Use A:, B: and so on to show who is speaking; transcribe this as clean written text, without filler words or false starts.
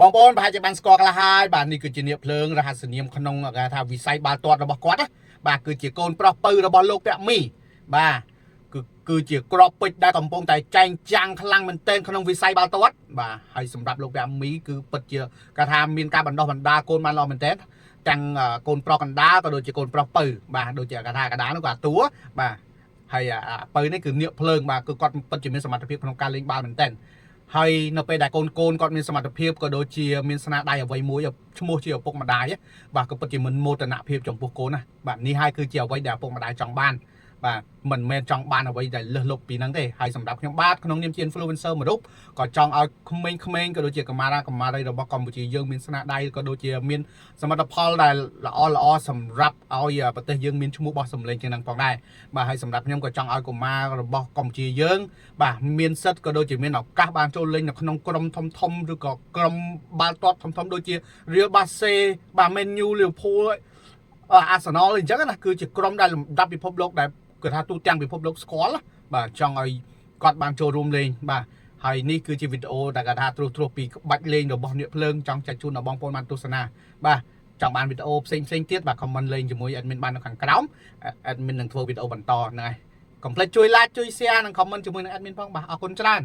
A: បងប្អូនប្រហែលជាបានស្គាល់ខ្លះហើយបាទនេះគឺជានាគភ្លើងរហស្សនាមក្នុងគេថាវិស័យបាល់ទាត់របស់គាត់ណាបាទគឺជាកូនប្រុសពៅរបស់លោកពាក់មីបាទគឺជាក្របពេជ្រដែលកំពុងតែចែងចាំងខ្លាំងមែនទែនក្នុងវិស័យបាល់ទាត់បាទហើយសម្រាប់លោកពាក់មីគឺពិតជាគេថាមានការបណ្ដោះបណ្ដាលកូនបានល្អមែនទែនទាំងកូនប្រុសកណ្ដាលក៏ដូចជាកូនប្រុសពៅបាទដូចជាគេថាកណ្ដាលនោះក៏អាតួបាទហើយពៅនេះគឺនាគភ្លើងបាទគឺគាត់ពិតជាមានសមត្ថភាពក្នុងការលេងបាល់មែនទែនហើយនៅពេលដែលកូនគាត់មានសមត្ថភាពក៏ដូចជាមានស្នាដៃអ្វីមួយឈ្មោះជាឪពុកម្ដាយបាទក៏ពិតជាមិនមោទនភាពចំពោះកូនណាបាទនេះហើយគឺជាអ្វីដែលឪពុកម្ដាយចង់បានបាទមិនមែនចង់បានអ្វីដែលលើសលប់ពីហ្នឹងទេហើយសម្រាប់ខ្ញុំបាទក្នុងនាមជា influencer មួយរូបក៏ចង់ឲ្យក្មេងៗក៏ដូចជាកម្មារីរបស់កម្ពុជាយើងមានស្នាដៃក៏ដូចជាមានសមិទ្ធផលដែលល្អសម្រាប់ឲ្យប្រទេសយើងមានឈ្មោះបោះសម្លេងជាងហ្នឹងផងដែរបាទហើយសម្រាប់ខ្ញុំក៏ចង់ឲ្យកុមាររបស់កម្ពុជាយើងបាទមានសិទ្ធិក៏ដូចជាមានឱកាសបានចូលលេងនៅក្នុងក្រុមធំឬក៏ក្រុមបាល់ទាត់ធំដូចជា Real Barca បាទ Man U Liverpool Arsenal អញ្ចឹងណាគឺជាក្រុមដែលលំដាប់ពិភពលោកដែលគឺថាទូទាំងពិភពលោកស្គាល់បាទចង់ឲ្យគាត់បានចូលរួមលេងបាទហើយនេះគឺជាវីដេអូដែលគេថាត្រួសពីក្បាច់លេងរបស់នាគភ្លើងចង់ចែកជូនដល់បងប្អូនបានទស្សនាបាទចង់បានវីដេអូផ្សេងទៀតបាទ comment លេងជាមួយ admin បាននៅខាងក្រោម admin នឹងធ្វើវីដេអូបន្តហ្នឹងហើយកុំភ្លេចជួយ like ជួយ share និង comment ជាមួយនឹង admin ផងបាទអរគុណច្រើន